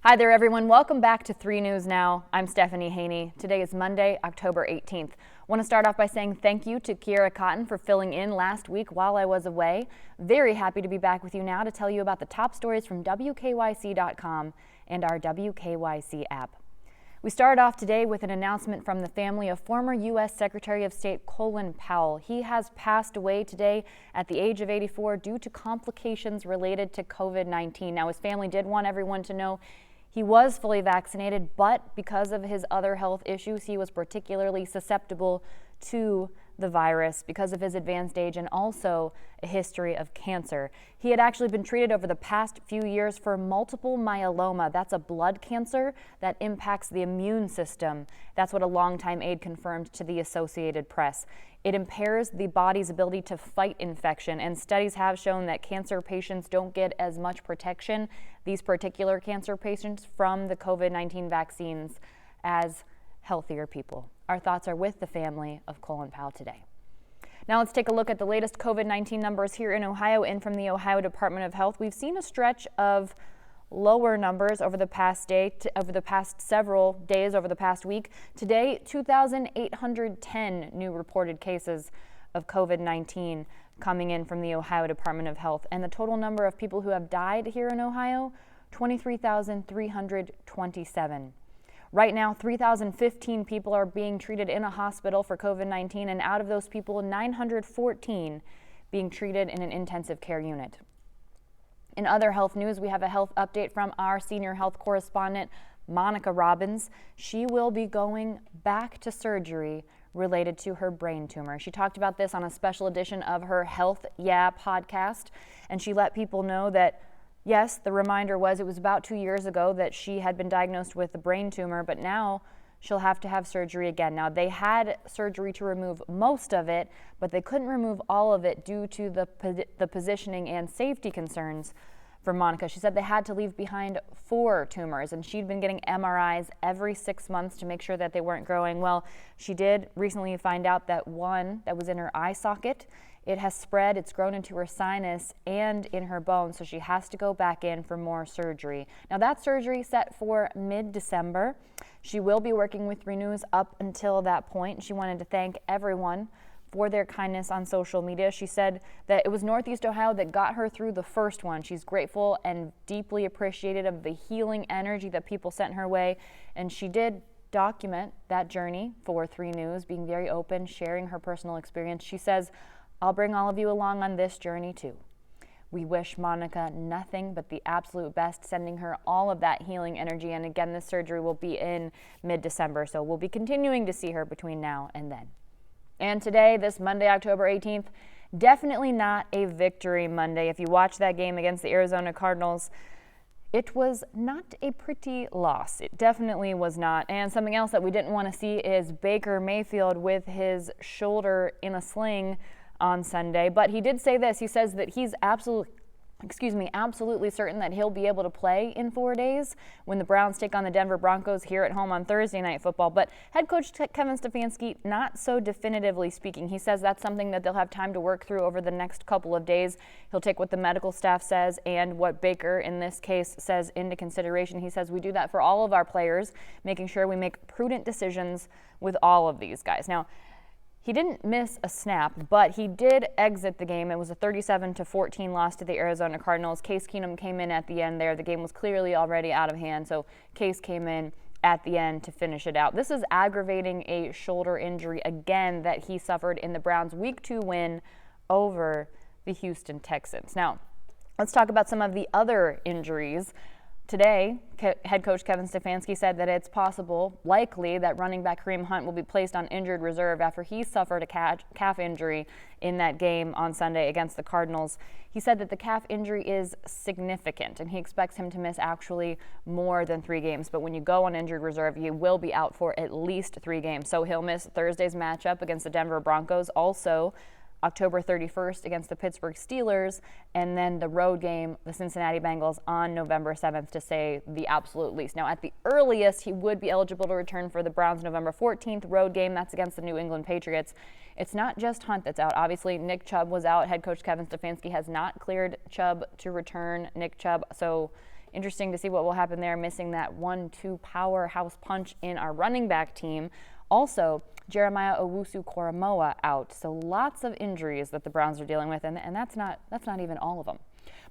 Hi there, everyone. Welcome back to 3 News Now. I'm Stephanie Haney. Today is Monday, October 18th. Want to start off by saying thank you to Kiera Cotton for filling in last week while I was away. Very happy to be back with you now to tell you about the top stories from WKYC.com and our WKYC app. We start off today with an announcement from the family of former U.S. Secretary of State Colin Powell. He has passed away today at the age of 84 due to complications related to COVID-19. Now, his family did want everyone to know he was fully vaccinated, but because of his other health issues, he was particularly susceptible to the virus because of his advanced age and also a history of cancer. He had actually been treated over the past few years for multiple myeloma. That's a blood cancer that impacts the immune system. That's what a longtime aide confirmed to the Associated Press. It impairs the body's ability to fight infection, and studies have shown that cancer patients don't get as much protection, these particular cancer patients, from the COVID-19 vaccines as healthier people. Our thoughts are with the family of Colin Powell today. Now let's take a look at the latest COVID-19 numbers here in Ohio. In from the Ohio Department of Health, we've seen a stretch of lower numbers over the past several days, over the past week. Today, 2,810 new reported cases of COVID-19 coming in from the Ohio Department of Health. And the total number of people who have died here in Ohio, 23,327. Right now, 3,015 people are being treated in a hospital for COVID-19, and out of those people, 914 being treated in an intensive care unit. In other health news, we have a health update from our senior health correspondent, Monica Robbins. She will be going back to surgery related to her brain tumor. She talked about this on a special edition of her Health Yeah podcast, and she let people know that yes, the reminder was it was about 2 years ago that she had been diagnosed with a brain tumor, but now she'll have to have surgery again. Now, they had surgery to remove most of it, but they couldn't remove all of it due to the positioning and safety concerns for Monica. She said they had to leave behind 4 tumors, and she'd been getting MRIs every 6 months to make sure that they weren't growing. Well, she did recently find out that one that was in her eye socket, it has spread, it's grown into her sinus and in her bone, so she has to go back in for more surgery. Now, that surgery set for mid-December. She will be working with 3 News up until that point. She wanted to thank everyone for their kindness on social media. She said that it was Northeast Ohio that got her through the first one. She's grateful and deeply appreciative of the healing energy that people sent her way, and she did document that journey for 3 News, being very open, sharing her personal experience. She says, "I'll bring all of you along on this journey too." We wish Monica nothing but the absolute best, sending her all of that healing energy. And again, this surgery will be in mid-December, so we'll be continuing to see her between now and then. And today, this Monday, October 18th, definitely not a victory Monday. If you watch that game against the Arizona Cardinals, it was not a pretty loss. It definitely was not. And something else that we didn't want to see is Baker Mayfield with his shoulder in a sling on Sunday, but he did say this. He says that he's absolutely certain that he'll be able to play in 4 days when the Browns take on the Denver Broncos here at home on Thursday Night Football. But head coach Kevin Stefanski, not so definitively speaking. He says that's something that they'll have time to work through over the next couple of days. He'll take what the medical staff says and what Baker, in this case, says into consideration. He says we do that for all of our players, making sure we make prudent decisions with all of these guys. Now, he didn't miss a snap, but he did exit the game. It was a 37-14 loss to the Arizona Cardinals. Case Keenum came in at the end there. The game was clearly already out of hand, so Case came in at the end to finish it out. This is aggravating a shoulder injury again that he suffered in the Browns' Week 2 win over the Houston Texans. Now, let's talk about some of the other injuries. Today, head coach Kevin Stefanski said that it's possible, likely, that running back Kareem Hunt will be placed on injured reserve after he suffered a calf injury in that game on Sunday against the Cardinals. He said that the calf injury is significant, and he expects him to miss actually more than 3 games. But when you go on injured reserve, you will be out for at least 3 games. So he'll miss Thursday's matchup against the Denver Broncos, also October 31st against the Pittsburgh Steelers, and then the road game, the Cincinnati Bengals, on November 7th, to say the absolute least. Now, at the earliest, he would be eligible to return for the Browns' November 14th road game. That's against the New England Patriots. It's not just Hunt that's out. Obviously, Nick Chubb was out. Head coach Kevin Stefanski has not cleared Chubb to return. Nick Chubb, so Interesting to see what will happen there, missing that 1-2 powerhouse punch in our running back team. Also, Jeremiah Owusu-Koramoah out. So lots of injuries that the Browns are dealing with, and that's not even all of them.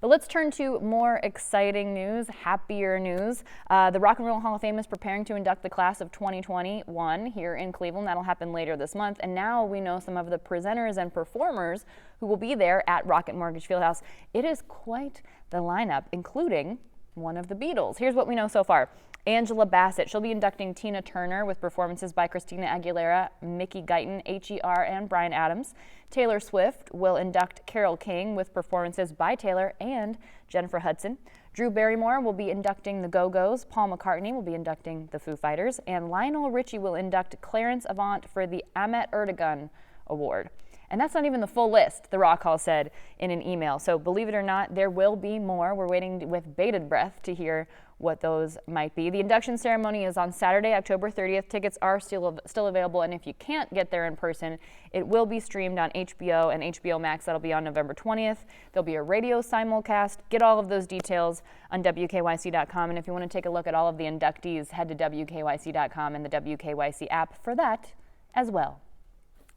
But let's turn to more exciting news, happier news. The Rock and Roll Hall of Fame is preparing to induct the class of 2021 here in Cleveland. That'll happen later this month. And now we know some of the presenters and performers who will be there at Rocket Mortgage Fieldhouse. It is quite the lineup, including one of the Beatles. Here's what we know so far. Angela Bassett, she'll be inducting Tina Turner with performances by Christina Aguilera, Mickey Guyton, H.E.R., and Bryan Adams. Taylor Swift will induct Carole King with performances by Taylor and Jennifer Hudson. Drew Barrymore will be inducting the Go-Go's. Paul McCartney will be inducting the Foo Fighters. And Lionel Richie will induct Clarence Avant for the Ahmet Ertegun Award. And that's not even the full list, the Rock Hall said in an email. So believe it or not, there will be more. We're waiting with bated breath to hear what those might be. The induction ceremony is on Saturday, October 30th. Tickets are still available, and if you can't get there in person, it will be streamed on HBO and HBO Max. That'll be on November 20th. There'll be a radio simulcast. Get all of those details on WKYC.com, and if you want to take a look at all of the inductees, head to WKYC.com and the WKYC app for that as well.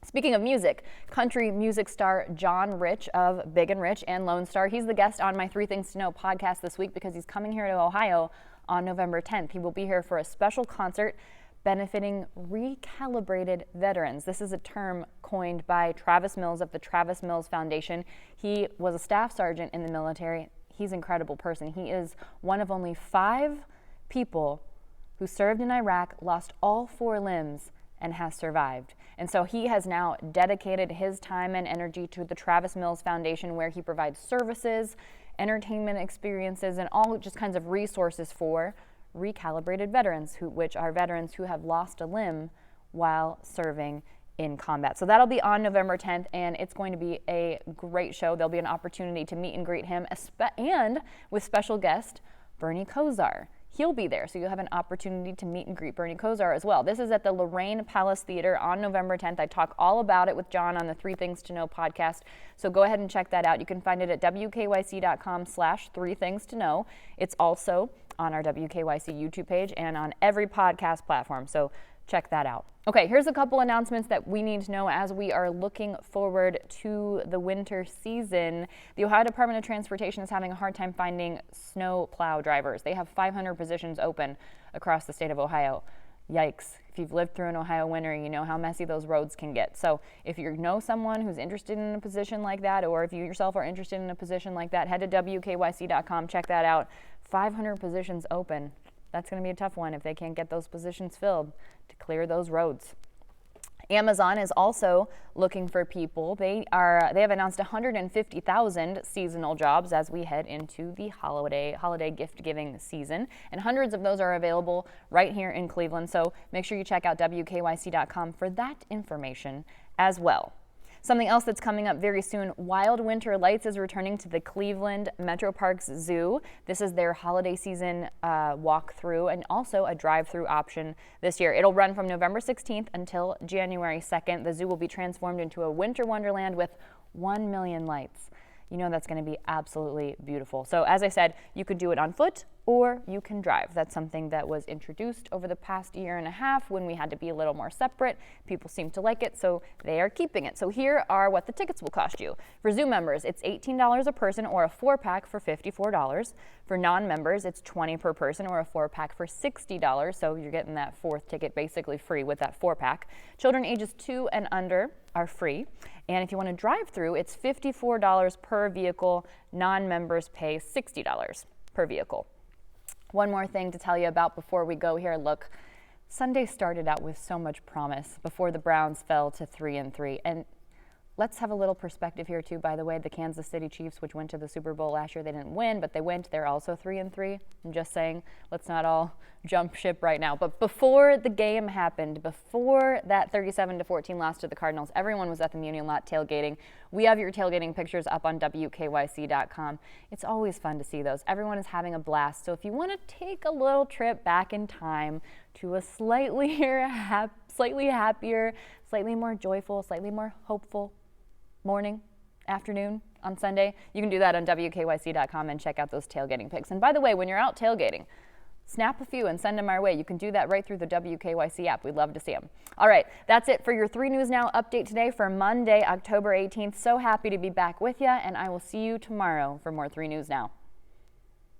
Speaking of music, country music star John Rich of Big and Rich and Lone Star. He's the guest on my 3 Things to Know podcast this week because he's coming here to Ohio on November 10th. He will be here for a special concert benefiting recalibrated veterans. This is a term coined by Travis Mills of the Travis Mills Foundation. He was a staff sergeant in the military. He's an incredible person. He is one of only 5 people who served in Iraq, lost all 4 limbs, and has survived. And so he has now dedicated his time and energy to the Travis Mills Foundation, where he provides services, entertainment experiences, and all just kinds of resources for recalibrated veterans, which are veterans who have lost a limb while serving in combat. So that'll be on November 10th, and it's going to be a great show. There'll be an opportunity to meet and greet him, and with special guest Bernie Kosar. He'll be there, so you'll have an opportunity to meet and greet Bernie Kosar as well. This is at the Lorraine Palace Theater on November 10th. I talk all about it with John on the 3 Things to Know podcast, so go ahead and check that out. You can find it at WKYC.com/3thingstoknow. It's also on our WKYC YouTube page and on every podcast platform, so check that out. Okay, here's a couple announcements that we need to know as we are looking forward to the winter season. The Ohio Department of Transportation is having a hard time finding snow plow drivers. They have 500 positions open across the state of Ohio. Yikes. If you've lived through an Ohio winter, you know how messy those roads can get. So if you know someone who's interested in a position like that, or if you yourself are interested in a position like that, head to WKYC.com, check that out. 500 positions open. That's going to be a tough one if they can't get those positions filled to clear those roads. Amazon is also looking for people. They have announced 150,000 seasonal jobs as we head into the holiday gift giving season, and hundreds of those are available right here in Cleveland. So make sure you check out WKYC.com for that information as well. Something else that's coming up very soon, Wild Winter Lights is returning to the Cleveland Metro Parks Zoo. This is their holiday season walkthrough and also a drive-through option this year. It'll run from November 16th until January 2nd. The zoo will be transformed into a winter wonderland with 1 million lights. You know that's going to be absolutely beautiful. So as I said, you could do it on foot or you can drive. That's something that was introduced over the past year and a half when we had to be a little more separate. People seem to like it, so they are keeping it. So here are what the tickets will cost you. For zoo members, it's $18 a person or a 4-pack for $54. For non-members, it's $20 per person or a 4-pack for $60. So you're getting that 4th ticket basically free with that 4-pack. Children ages 2 and under are free. And if you want to drive through, it's $54 per vehicle. Non-members pay $60 per vehicle. One more thing to tell you about before we go here. Look, Sunday started out with so much promise before the Browns fell to 3-3. And let's have a little perspective here too. By the way, the Kansas City Chiefs, which went to the Super Bowl last year, they didn't win, but they went. They're also 3-3. I'm just saying, let's not all jump ship right now. But before the game happened, before that 37-14 loss to the Cardinals, everyone was at the Muni Lot tailgating. We have your tailgating pictures up on WKYC.com. It's always fun to see those. Everyone is having a blast. So if you want to take a little trip back in time to a slightly happier, slightly more joyful, slightly more hopeful morning, afternoon, on Sunday, you can do that on WKYC.com and check out those tailgating pics. And by the way, when you're out tailgating, snap a few and send them our way. You can do that right through the WKYC app. We'd love to see them. All right, that's it for your 3 News Now update today for Monday, October 18th. So happy to be back with you, and I will see you tomorrow for more 3 News Now.